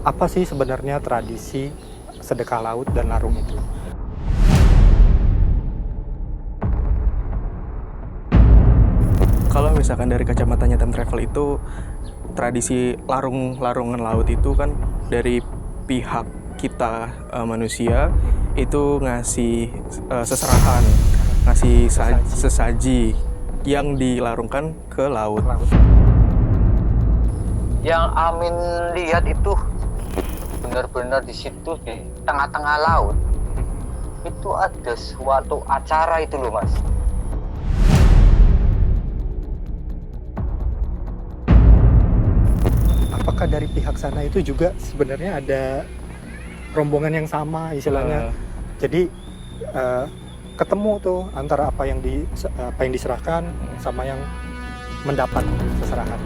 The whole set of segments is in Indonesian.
Apa sih sebenarnya tradisi sedekah laut dan larung itu? Kalau misalkan dari kacamatanya time travel itu, tradisi larungan laut itu kan dari pihak kita manusia itu ngasih seserahan, ngasih sesaji yang dilarungkan ke laut. Yang Amin lihat itu benar-benar di situ di tengah-tengah laut. Itu ada suatu acara itu loh, Mas. Apakah dari pihak sana itu juga sebenarnya ada rombongan yang sama istilahnya? Jadi ketemu tuh antara apa yang diserahkan sama yang mendapat seserahan.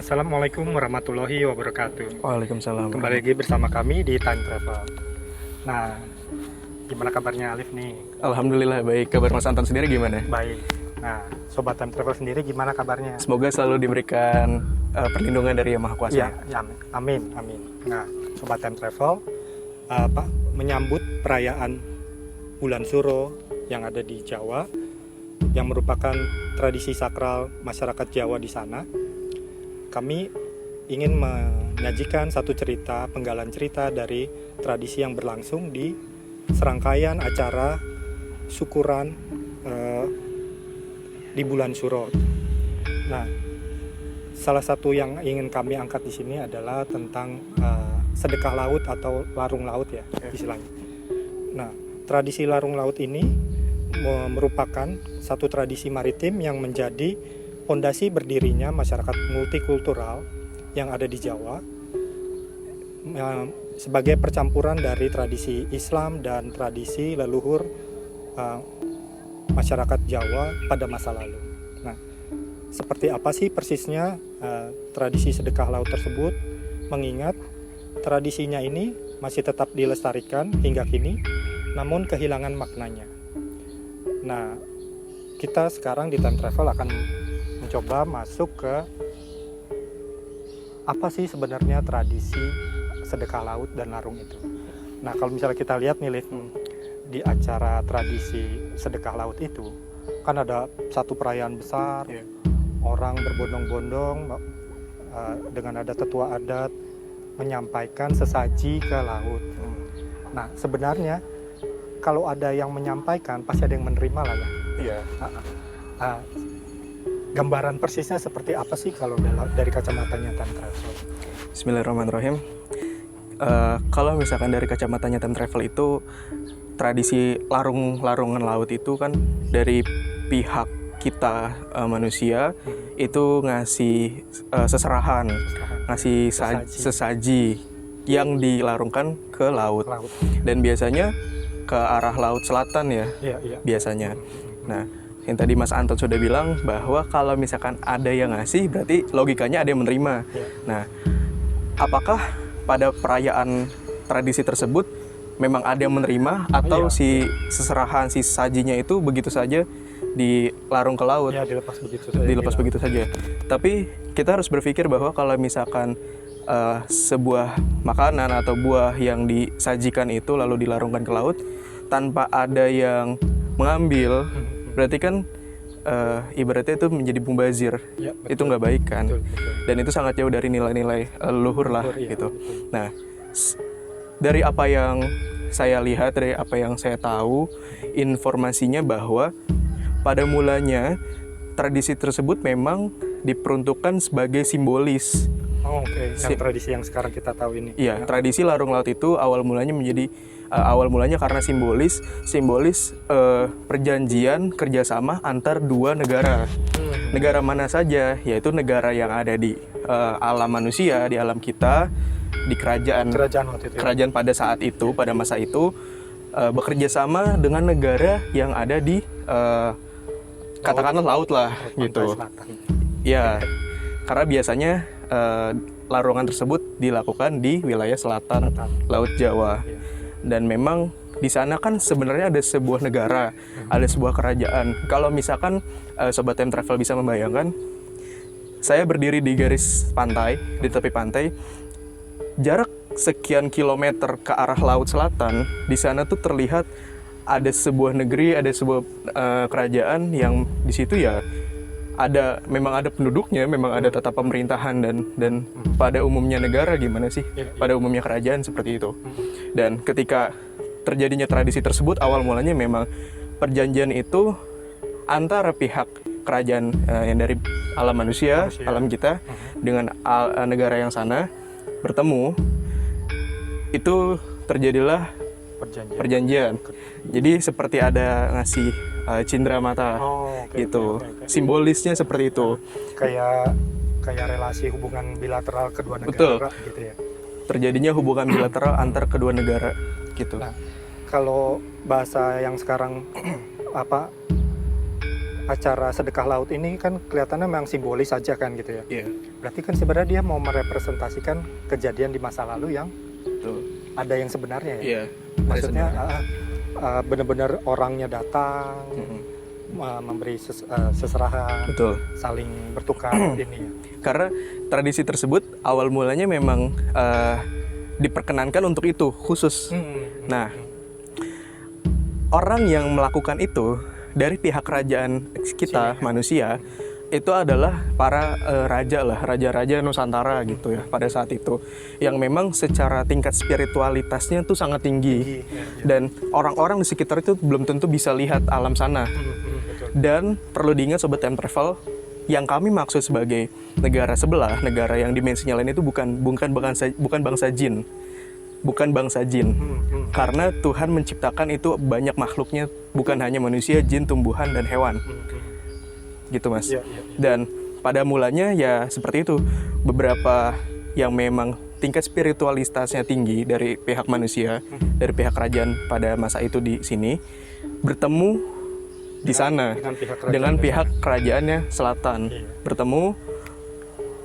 Assalamualaikum warahmatullahi wabarakatuh. Waalaikumsalam. Kembali lagi bersama kami di Time Travel. Nah, gimana kabarnya Alif nih? Alhamdulillah baik. Kabar Mas Anton sendiri gimana? Baik. Nah, Sobat Time Travel sendiri gimana kabarnya? Semoga selalu diberikan perlindungan dari Yang Maha Kuasa. Ya, amin, amin. Nah, Sobat Time Travel, menyambut perayaan Bulan Suro yang ada di Jawa, yang merupakan tradisi sakral masyarakat Jawa di sana. Kami ingin menyajikan satu cerita, penggalan cerita dari tradisi yang berlangsung di serangkaian acara syukuran di bulan Suro. Nah, salah satu yang ingin kami angkat di sini adalah tentang sedekah laut atau larung laut ya istilahnya. Nah, tradisi larung laut ini merupakan satu tradisi maritim yang menjadi fondasi berdirinya masyarakat multikultural yang ada di Jawa sebagai percampuran dari tradisi Islam dan tradisi leluhur masyarakat Jawa pada masa lalu. Nah, seperti apa sih persisnya tradisi sedekah laut tersebut? Mengingat tradisinya ini masih tetap dilestarikan hingga kini, namun kehilangan maknanya. Nah, kita sekarang di Time Travel akan mencoba masuk ke apa sih sebenarnya tradisi sedekah laut dan larung itu. Nah, kalau misalnya kita lihat nih Liv, di acara tradisi sedekah laut itu kan ada satu perayaan besar, orang berbondong-bondong dengan ada tetua adat menyampaikan sesaji ke laut. Nah, sebenarnya kalau ada yang menyampaikan pasti ada yang menerima lah ya. Iya. Gambaran persisnya seperti apa sih kalau dari kacamatanya Time Travel? Bismillahirrahmanirrahim. Kalau misalkan dari kacamatanya time travel itu, tradisi larungan laut itu kan dari pihak kita manusia itu ngasih seserahan, ngasih sesaji yang dilarungkan ke laut. Dan biasanya ke arah laut selatan ya. Biasanya. Nah, yang tadi Mas Anton sudah bilang bahwa kalau misalkan ada yang ngasih, berarti logikanya ada yang menerima. Nah, apakah pada perayaan tradisi tersebut memang ada yang menerima atau si seserahan, si sajinya itu begitu saja dilarung ke laut? Ya, dilepas begitu saja. Tapi kita harus berpikir bahwa kalau misalkan sebuah makanan atau buah yang disajikan itu lalu dilarungkan ke laut tanpa ada yang mengambil, berarti kan ibaratnya itu menjadi mubazir. Itu nggak baik kan. Betul. Dan itu sangat jauh dari nilai-nilai leluhur lah gitu. Betul. Nah, dari apa yang saya lihat, dari apa yang saya tahu, informasinya bahwa pada mulanya tradisi tersebut memang diperuntukkan sebagai simbolis. Yang tradisi yang sekarang kita tahu ini. Iya, tradisi larung laut itu awal mulanya karena simbolis perjanjian kerjasama antar dua negara. Negara mana saja? Yaitu negara yang ada di alam manusia, di alam kita, di kerajaan pada saat itu, pada masa itu, bekerja sama dengan negara yang ada di katakanlah laut lah Pantai gitu. selatan. Ya, karena biasanya larungan tersebut dilakukan di wilayah selatan Laut Jawa. Iya. Dan memang di sana kan sebenarnya ada sebuah negara, ada sebuah kerajaan. Kalau misalkan Sobat Time Travel bisa membayangkan, saya berdiri di garis pantai, di tepi pantai, jarak sekian kilometer ke arah laut selatan, di sana tuh terlihat ada sebuah negeri, ada sebuah kerajaan yang di situ ya memang ada penduduknya, memang ada tata pemerintahan dan pada umumnya negara gimana sih? Pada umumnya kerajaan seperti itu. Dan ketika terjadinya tradisi tersebut, awal mulanya memang perjanjian itu antara pihak kerajaan yang dari alam manusia, alam kita, dengan negara yang sana bertemu, itu terjadilah perjanjian. Jadi seperti ada ngasih cindera mata gitu. Simbolisnya seperti itu. Kayak relasi hubungan bilateral kedua negara. Betul. Gitu ya. Terjadinya hubungan bilateral antar kedua negara gitu. Nah, kalau bahasa yang sekarang acara sedekah laut ini kan kelihatannya memang simbolis saja kan gitu ya. Iya. Berarti kan sebenarnya dia mau merepresentasikan kejadian di masa lalu yang Betul. ada yang sebenarnya ya. Iya. Maksudnya benar-benar orangnya datang, memberi seserahan, Betul. saling bertukar ini ya. Karena tradisi tersebut awal mulanya memang diperkenankan untuk itu khusus. Nah, orang yang melakukan itu dari pihak kerajaan kita manusia itu adalah para raja-raja Nusantara gitu ya pada saat itu, yang memang secara tingkat spiritualitasnya tuh sangat tinggi, dan orang-orang di sekitar itu belum tentu bisa lihat alam sana. Dan perlu diingat Sobat Time Travel, yang kami maksud sebagai negara sebelah, negara yang dimensinya lain itu bukan bangsa jin. Bukan bangsa jin. Karena Tuhan menciptakan itu banyak makhluknya, bukan hanya manusia, jin, tumbuhan, dan hewan. Gitu Mas. Dan pada mulanya ya seperti itu. Beberapa yang memang tingkat spiritualitasnya tinggi dari pihak manusia, dari pihak kerajaan pada masa itu di sini, bertemu di sana dengan pihak kerajaannya selatan. Bertemu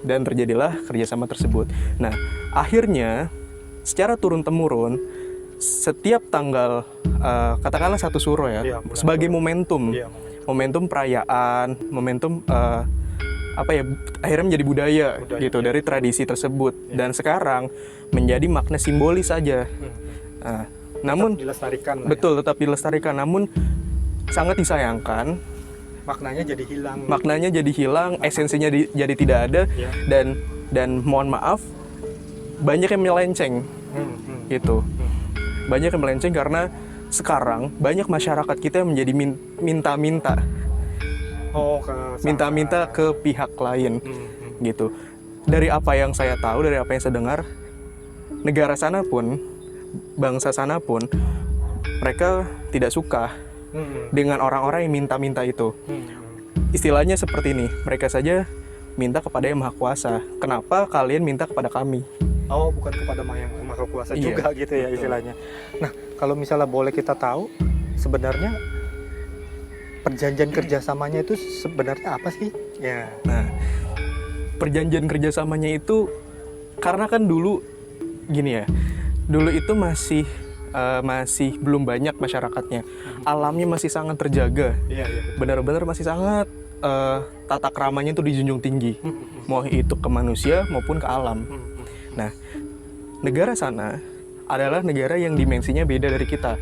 dan terjadilah kerjasama tersebut. Nah, akhirnya secara turun-temurun setiap tanggal katakanlah 1 Suro ya, sebagai momentum perayaan, momentum akhirnya menjadi budaya gitu dari tradisi tersebut, dan sekarang menjadi makna simbolis saja. Namun dilestarikan tetap dilestarikan, namun sangat disayangkan maknanya jadi hilang, esensinya jadi tidak ada, dan mohon maaf banyak yang melenceng gitu. Banyak yang melenceng karena sekarang banyak masyarakat kita yang menjadi minta-minta ke pihak lain gitu. Dari apa yang saya tahu, dari apa yang saya dengar, negara sana pun, bangsa sana pun, mereka tidak suka dengan orang-orang yang minta-minta itu. Istilahnya seperti ini, mereka saja minta kepada Yang Maha Kuasa. Kenapa kalian minta kepada kami? Bukan kepada Yang Maha Kuasa juga gitu ya istilahnya. Nah, kalau misalnya boleh kita tahu, sebenarnya perjanjian kerjasamanya itu sebenarnya apa sih? Ya. Nah, perjanjian kerjasamanya itu karena kan dulu gini ya, dulu itu masih belum banyak masyarakatnya, alamnya masih sangat terjaga, benar-benar masih sangat tata keramanya itu dijunjung tinggi, mau itu ke manusia maupun ke alam. Nah, negara sana adalah negara yang dimensinya beda dari kita.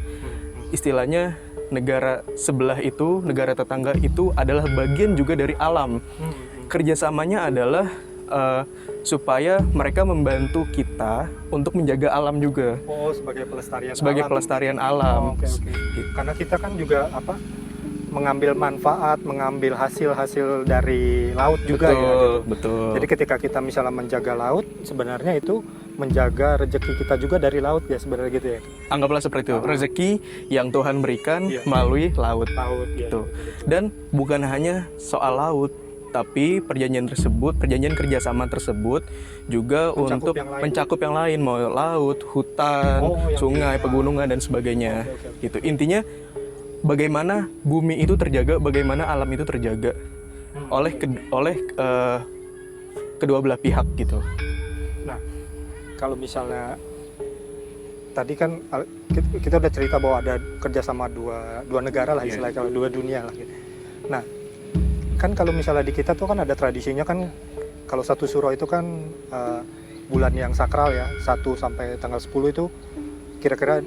Istilahnya negara sebelah itu, negara tetangga itu adalah bagian juga dari alam. Kerjasamanya adalah supaya mereka membantu kita untuk menjaga alam juga. Sebagai pelestarian alam. Karena kita kan juga mengambil manfaat, mengambil hasil-hasil dari laut juga. Betul. Jadi ketika kita misalnya menjaga laut, sebenarnya itu menjaga rezeki kita juga dari laut ya sebenarnya gitu ya. Anggaplah seperti itu, rezeki yang Tuhan berikan melalui laut. Gitu. Dan bukan hanya soal laut, tapi perjanjian kerjasama tersebut juga untuk mencakup yang lain, mau laut, hutan, sungai, pegunungan dan sebagainya. Gitu. Intinya bagaimana bumi itu terjaga, bagaimana alam itu terjaga oleh kedua belah pihak gitu. Nah, kalau misalnya tadi kan kita udah cerita bahwa ada kerjasama dua negara lah istilahnya, kalau dua dunia lah gitu. Nah, kan kalau misalnya di kita tuh kan ada tradisinya kan, kalau satu suro itu kan bulan yang sakral ya, 1 sampai tanggal 10 itu kira-kira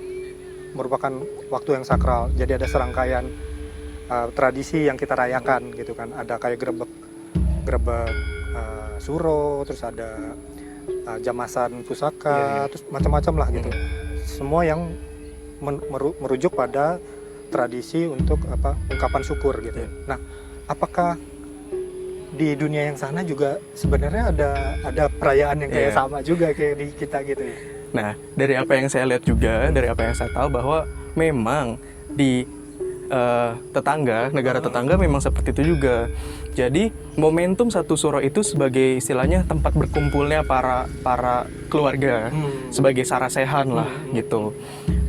merupakan waktu yang sakral. Jadi ada serangkaian tradisi yang kita rayakan gitu kan. Ada kayak grebek suro, terus ada jamasan pusaka, terus macam-macam lah gitu. Semua yang merujuk pada tradisi untuk ungkapan syukur gitu. Nah, apakah di dunia yang sana juga sebenarnya ada perayaan yang kayak sama juga kayak di kita gitu ya? Nah, dari apa yang saya lihat juga, dari apa yang saya tahu bahwa memang di negara tetangga memang seperti itu juga. Jadi momentum satu suro itu sebagai istilahnya tempat berkumpulnya para keluarga, sebagai sarasehan lah gitu.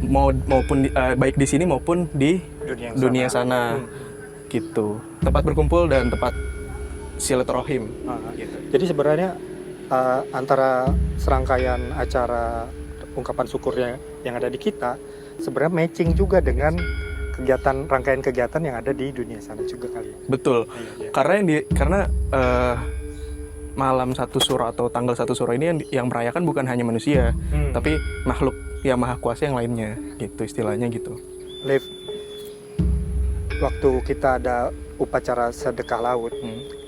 Maupun baik di sini maupun di dunia sana. Gitu. Tempat berkumpul dan tempat silaturahim. Gitu. Jadi sebenarnya antara serangkaian acara ungkapan syukurnya yang ada di kita sebenarnya matching juga dengan rangkaian kegiatan yang ada di dunia sana juga kali ya. Betul. Iya. Karena malam satu suro atau tanggal satu suro ini yang merayakan bukan hanya manusia, tapi makhluk yang maha kuasa yang lainnya, gitu istilahnya gitu. Liv, waktu kita ada upacara sedekah laut,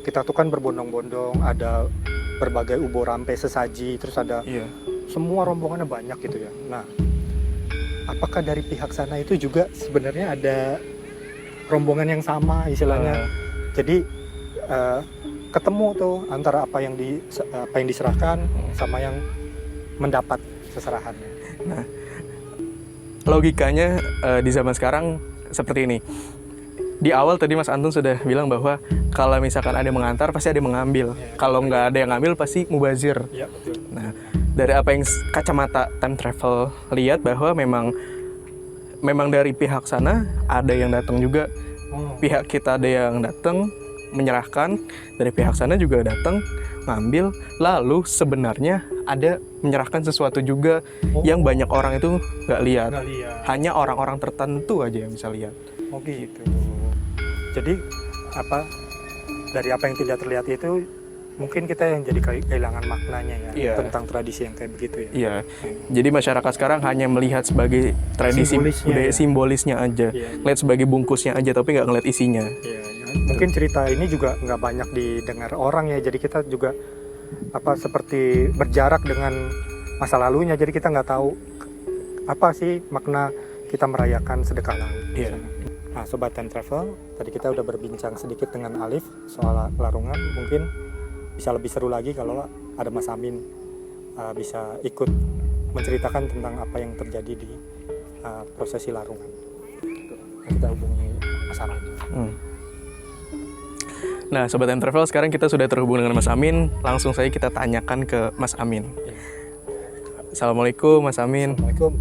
kita tuh kan berbondong-bondong, ada berbagai ubo rampe, sesaji, terus ada semua rombongannya banyak gitu ya. Nah, apakah dari pihak sana itu juga sebenarnya ada rombongan yang sama istilahnya? Jadi ketemu tuh antara apa yang diserahkan sama yang mendapat seserahannya. Nah, logikanya di zaman sekarang seperti ini. Di awal tadi Mas Antun sudah bilang bahwa kalau misalkan ada yang mengantar pasti ada yang mengambil. Kalau nggak ada yang ngambil pasti mubazir. Ya, betul. Nah, dari apa yang kacamata time travel lihat bahwa memang dari pihak sana ada yang datang juga. Pihak kita ada yang datang menyerahkan, dari pihak sana juga datang ngambil, lalu sebenarnya ada menyerahkan sesuatu juga yang banyak orang itu nggak lihat. Hanya orang-orang tertentu aja yang bisa lihat. Oh gitu. Jadi dari apa yang tidak terlihat itu mungkin kita yang jadi kehilangan maknanya ya tentang tradisi yang kayak begitu ya. Iya. Jadi masyarakat sekarang hanya melihat sebagai tradisi budaya simbolisnya aja, ngeliat sebagai bungkusnya aja tapi nggak ngeliat isinya. Iya. Mungkin cerita ini juga nggak banyak didengar orang ya. Jadi kita juga seperti berjarak dengan masa lalunya. Jadi kita nggak tahu apa sih makna kita merayakan sedekah laut. Iya. Nah, Sobat Time Travel, tadi kita udah berbincang sedikit dengan Alif soal larungan. Mungkin bisa lebih seru lagi kalau ada Mas Amin bisa ikut menceritakan tentang apa yang terjadi di prosesi larungan. Kita hubungi Mas Amin. Nah, Sobat Time Travel, sekarang kita sudah terhubung dengan Mas Amin. Langsung saja kita tanyakan ke Mas Amin. Assalamualaikum Mas Amin. Assalamualaikum.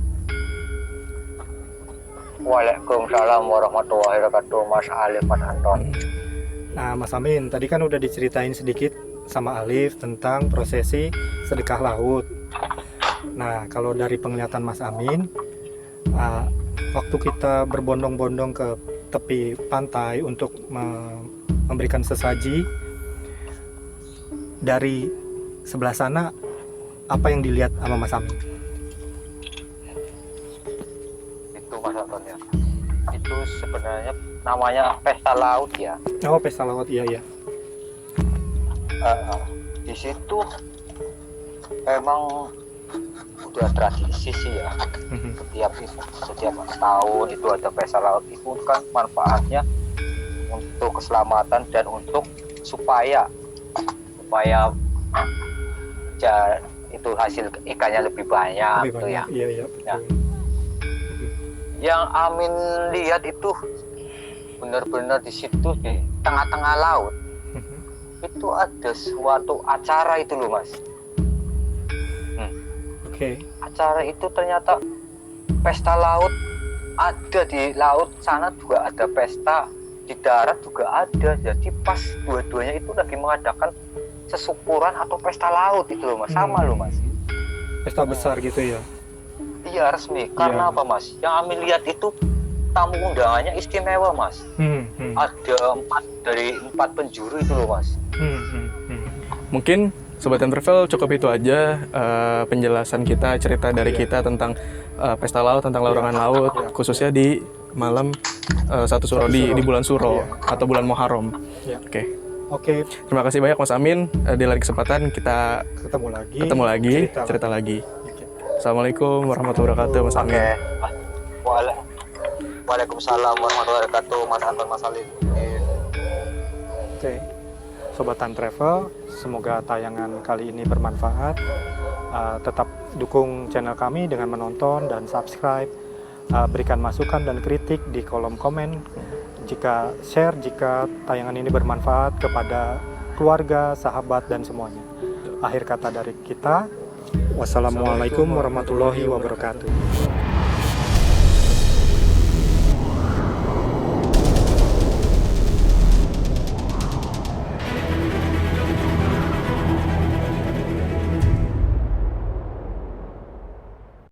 Waalaikumsalam warahmatullahi wabarakatuh, Mas Alif, Mas Anton. Nah, Mas Amin, tadi kan udah diceritain sedikit sama Alif tentang prosesi sedekah laut. Nah, kalau dari penglihatan Mas Amin, waktu kita berbondong-bondong ke tepi pantai untuk memberikan sesaji, dari sebelah sana apa yang dilihat sama Mas Amin? Itu Mas Anton ya. Itu sebenarnya namanya pesta laut ya. Oh, pesta laut, iya. Di situ emang udah tradisi sih ya. Setiap tahun itu ada pesta laut. Itu kan manfaatnya untuk keselamatan dan untuk supaya itu hasil ikannya lebih banyak gitu ya. Iya. Ya. Yang Amin lihat itu benar-benar di situ di tengah-tengah laut. itu ada suatu acara itu loh Mas. Oke. Acara itu ternyata pesta laut, ada di laut sana juga ada pesta, di darat juga ada. Jadi pas dua-duanya itu lagi mengadakan sesyukuran atau pesta laut itu loh Mas. Sama loh Mas. Pesta besar gitu ya. Iya resmi. Karena Iya. apa Mas? Yang kami lihat itu tamu undangannya istimewa Mas. Ada 4 penjuru itu loh Mas. Mungkin Sobat Time Travel cukup itu aja penjelasan kita, cerita dari kita tentang pesta laut, tentang larangan laut, khususnya di malam 1 Suro, di bulan Suro atau bulan Muharram. Iya. Oke. Terima kasih banyak Mas Amin. Di lain kesempatan kita Ketemu lagi. cerita lagi. Oke. Assalamualaikum warahmatullahi wabarakatuh Mas Amin. Waalaikumsalam warahmatullahi wabarakatuh Mas Anton Mas Salim. Oke. Sobat Time Travel, semoga tayangan kali ini bermanfaat. Tetap dukung channel kami dengan menonton dan subscribe. Berikan masukan dan kritik di kolom komen. Jika tayangan ini bermanfaat kepada keluarga, sahabat, dan semuanya. Akhir kata dari kita, wassalamualaikum warahmatullahi wabarakatuh.